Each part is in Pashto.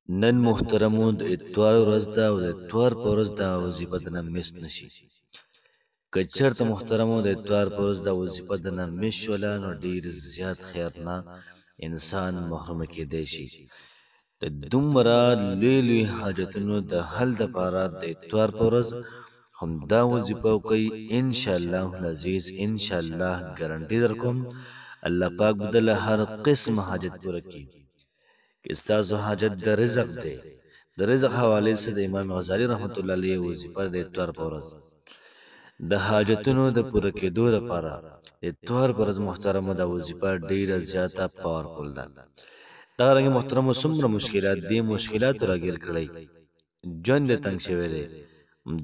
نن محترمو د اتوار ورځ ده او د اتوار په ورځ دا وظیفه د نه مس نشي. که چېرته محترمو د اتوار په ورځ دا وظیفه د نه مس شوله نو ډېر زیات خیر نه انسان محرومه کېدی شي. د دومره لوی لوی حاجتونو د حل دپاره د اتوار په ورځ همدا وظیفه وکئ. انشاءالله العزیز انشاءالله ګارنټي در کوم الله پاک به دله هر قسم حاجت پوره کړي. که ستاسو حاجت د رزق دی، د رزق حوالې سره د امام غزالي رحمت الله علیه وظیفه د اتوار په ورځ د حاجتونو د پوره کېدو لپاره د اتوار په ورځ محترمو دا وظیفه ډېره زیاته پاورفل ده. دغه رنګې محترمو څومره مشکلات دي مشکلاتو راګیر کړی ژوند دې تنګ شوی دی،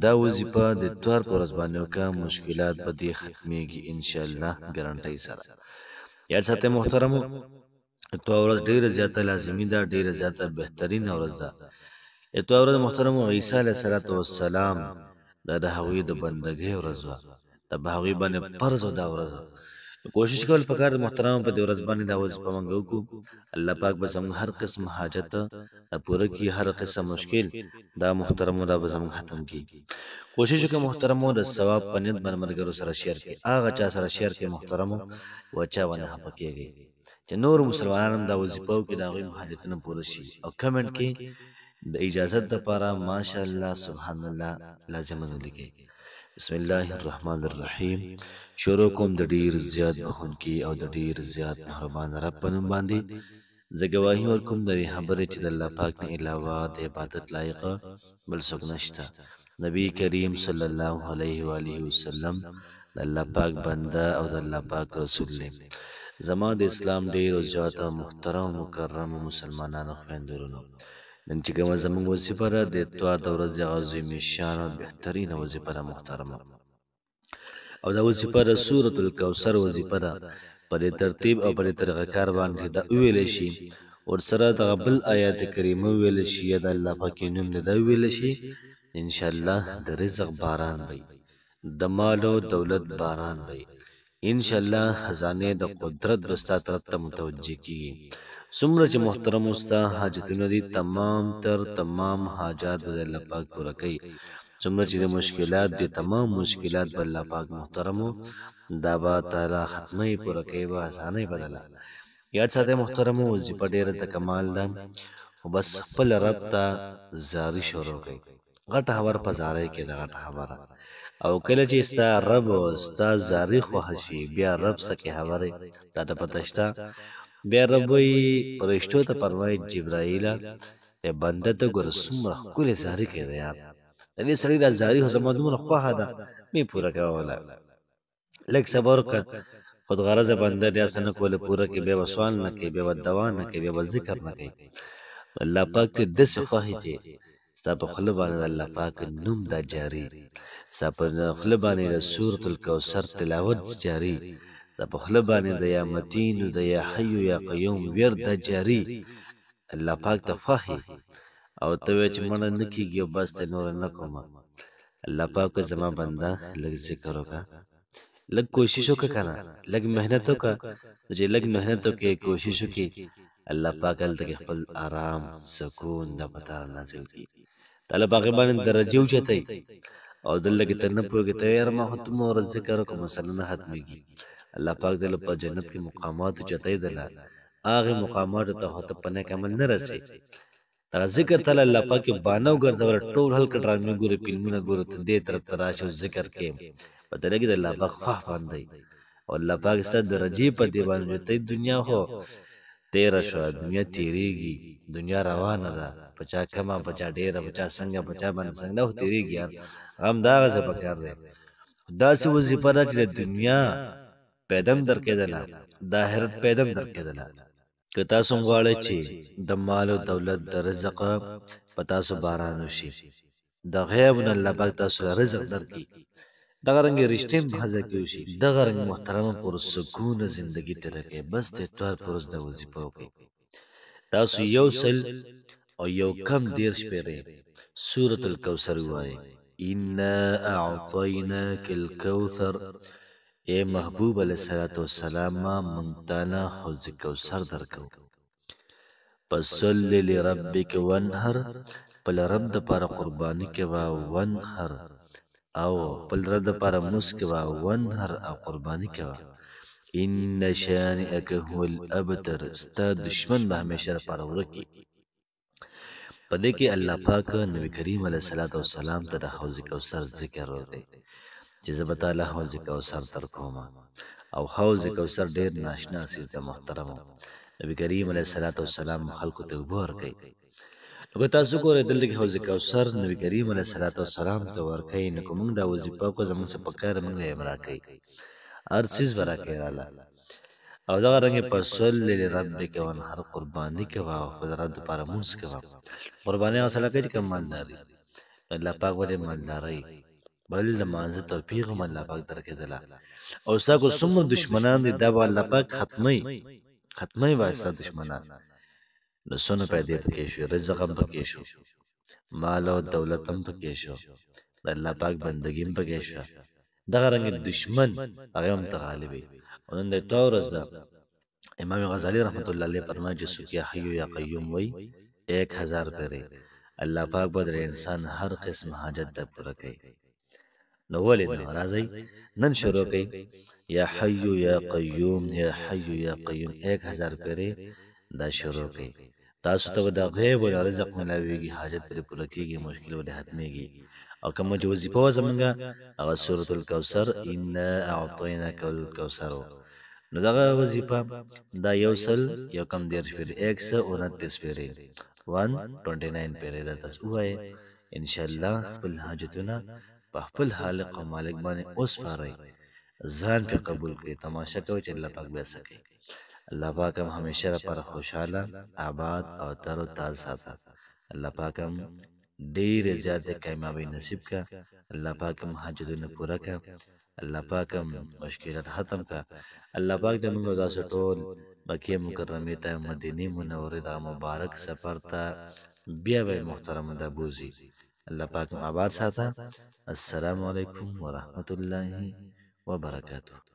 دا وظیفه د اتوار په ورځ باندې وکړه مشکلات به دې ختمیږي انشاءالله ګارنټۍ سره. یاد ساتئ محترمو اتوار ورځ ډېره زیاته لازمي ده، ډېره زیاته بهترینه ورځ ده. اتوار ورځ محترمو عیسی علیه السلام دا د هغوی د بندګۍ ورځ وه، دا په هغوی باندې فرض و دا ورځ. کوشش کول پکار د محترمو په دې ورځ باندې دا وظیفه موږ وکړو. الله پاک به زموږ هر قسم حاجت دا پوره کړي، هر قسم مشکل دا محترمو دا به زموږ ختم کړي. کوشش وکړئ محترمو د ثواب په نیت باندې ملګرو سره شیر کړئ، هغه چا سره شیر کړئ محترمو و چا ونه خفه کېږئ چې نور مسلمانان هم دا وظیفه وکړي، د هغوی حاجتونه پوره شي. او کمنټ کې د اجازت دپاره ماشاءالله سبحان الله لازمه ولیکئ. بسم الله الرحمن الرحیم. شروع کوم د ډیر زیات بخښونکي او د ډیر زیات مهربان رب په نوم باندې. زه ګواهي ورکوم د دې خبرې چې د الله پاک نه علاوه د عبادت لایق بل څوک نشته. نبی کریم صلی الله علیه و آله وسلم د الله پاک بنده او د الله پاک رسول دی. زما د اسلام ډېرو زیاته محترم مکرمو مسلمانانو خویندورونو، نن چې کومه زموږ وظیفه ده د اتوار د ورځې هغه عظیم الشانه بهترینه وظیفه ده محترمه، او دا وظیفه د سورة الکوثر وظیفه ده. په دې ترتیب او په دې طریقه کار باندې دا وویلی شي، ورسره دغه بل آیات کریمه وویلی شي یا د الله پاک نوم د دا وویلی شي. انشاءالله د رزق باران وی، د مال او دولت باران وی، انشاءالله خزانې د قدرت به ستا طرف ته متوجه کېږي. څومره چې محترمو ستا حاجتونه دي تمام تر تمام حاجات به د الله پاک پوره کوي. څومره چې د مشکلات دي تمام مشکلات به الله پاک محترمو دا به تعالی ختموي، پوره کوي به اسانۍ بدله. یاد ساتئ محترمو وظیفه ډېره د کمال ده، خو بس خپل رب ته زاري شروع کوي. غټه خبره په زارۍ کې ده غټه خبره، او کله چې ستا رب ستا زاري خوښه شي بیا رب څه کې خبرې تا ته پته شته. بیا رب وایي فرشتو ته فرمایي جبرایله ای بنده ته ګوره څومره ښکلې زاري کوي ده یار، د دې سړي دا زاري خو زما دومره خوښه ده مې پوره کوله، لږ صبر وکړه. خود غرضه بنده دې هسې نه کوله پوره کړي، بیا به سوال نه کوي، بیا به دوا نه کوي، بیا به ذکر نه کوي. الله پاک ته داسې خوښي چې ستا په خوله باندې د الله پاک نوم دا جاري، ستا په خوله باندې د سورة الکوثر تلاوت جاري، ستا په خوله باندې د یا متینو د یا حیو یا قیوم ورد دا جاري. الله پاک ته خوښي او ته وایې چې مړه نه کېږي او بس ته نوره نه کومه. الله پاک زما بنده لږ ذکر وکړه، لږ کوشش وکړه که نه، لږ محنت وکړه. چې لږ محنت وکړې کوشش وکړې الله پاک هلته کې خپل آرام سکون دا په تا نازل کړي. تعالی په هغې باندې درجې اوچتوي او دلته کې ته نه پوهېږې ته یاره ما خو دومره ذکر وکړه مسله نه ختمېږي. الله پاک دله په جنت کې مقامات اوچتوي دله، هغې مقاماتو ته خو ته په نیک عمل نه رسې. دغه ذکر تعالی الله پاک بانه وګرځوله، ټول هلکه ډرامې ګورې فلمونه ګورې ته دې طرف ته راشه او ذکر کې په طریقه کې د الله پاک خوښ باندې او الله پاک ستا درجې په دې باندې اوچتوي. دنیا خو تیره شوه، دنیا تیریږي، دنیا روانه ده، په چا کمه په چا ډېره، په چا څنګه په چا باندې څنګه، دا خو تیریږي یار، غم د هغه څه پکار دی. داسې وظیفه ده چې د دنیا پیدا هم درکېدله د آخرت پیدا هم درکېدله. که تاسو هم غواړئ چې د مال او دولت د رزق په تاسو باران وشي، د غیب نه الله پاک تاسو له رزق درکړي، دغه رنګې رشتې هم په هضه کې وشي، دغه رنګ محترمه پرسکونه زندګي تېره کړئ. بس د اتوار په ورځ دا وظیفه وکړئ. تاسو یو سل او یو کم دېرش پېرې سورة الکوثر ووایئ. انا اعطیناک الکوثر، ای محبوب علیه السلام موږ تاله حوض کوثر درکو. فصل لربک وانحر، پل رب د پاره قربانی کوا وانحر، او پل رب د پاره موس کوا وانحر او قربانی کوا. ان شانئک هو الابتر، ستا دشمن به همیشه لپاره ورکی. په دې کې الله پاک نبی کریم علیه الصلاۃ والسلام ته د حوض کوثر ذکر وکړي چې زه به تعالی حوض کوثر تر کومه، او حوض کوثر ډیر ناشنا سیز د محترمو. نبی کریم علیه الصلاۃ والسلام خلکو ته اوبه ورکوي. نو که تاسو ګورئ دلته کې حوض کوثر نبی کریم علیه الصلاۃ والسلام ته ورکوي، نو که موږ دا وظیفه وکړو زموږ څه پکار موږ له یې راکوي، هر څیز به راکوي راله. او دغه رنګې فصل لربک وانحر، قرباني کوه او خپل رب دپاره مونځ کوه. قرباني هغه سړی کوي چې کوم مالدار وي، الله پاک به دې مالدارۍ بل د مانځه توفیق هم الله پاک درکېدله. او ستا کو څومره دشمنان دي دا به الله پاک ختموي به ستا دشمنان. نو څونه پیدې پکې شو، رزق هم پکې شو، مال او دولت هم پکې شو، د الله پاک بندګي هم پکې شوه. دغه رنګې دشمن هغه هم ته غالب وي. او نن د اتوار ورځ ده، امام غزالی رحمت الله علیه فرمایي چې څوک یا حی یا قیوم وی 1000 پیرې الله پاک به د انسان هر قسم حاجت ته پوره کوي. نو ولې نه راځئ نن شروع کوي یا حی یا قیوم یا حی یا قیوم 1000 پیرې دا شروع کوي. تاسو ته د غیب او رزق ملاویږي، حاجت پرې پوره کېږي، مشکل ولې ختمېږي. او کومه چې وظیفه وه زمونږه هغه سورة الکوثر انا اعطیناک الکوثر. نو دغه وظیفه دا یو سل یو کم 10 پیرې 129 پیرې 129 پیرې دا تاسو ووایئ. انشاءالله خپل حاجتونه په خپل خالق او مالک باندې وسپارئ، ځان پې قبول کړئ، تماشه کوئ چې الله پاک بیا څه کوي. الله پاک هم همیشه لپاره خوشحاله آباد او تر و تازه ساته. الله پاک هم ډېرې زیاتې کامیابۍ نصیب کا. الله پاک هم حاجتونه پوره کا. الله پاک هم مشکلات ختم کا. الله پاک د موږ تاسو ټول مکې مکرمې ته مدینې منورې دا مبارک سفر ته بیا به محترم ده بوزي. الله پاک هم آباد ساته. السلام علیکم ورحمت الله وبرکاته.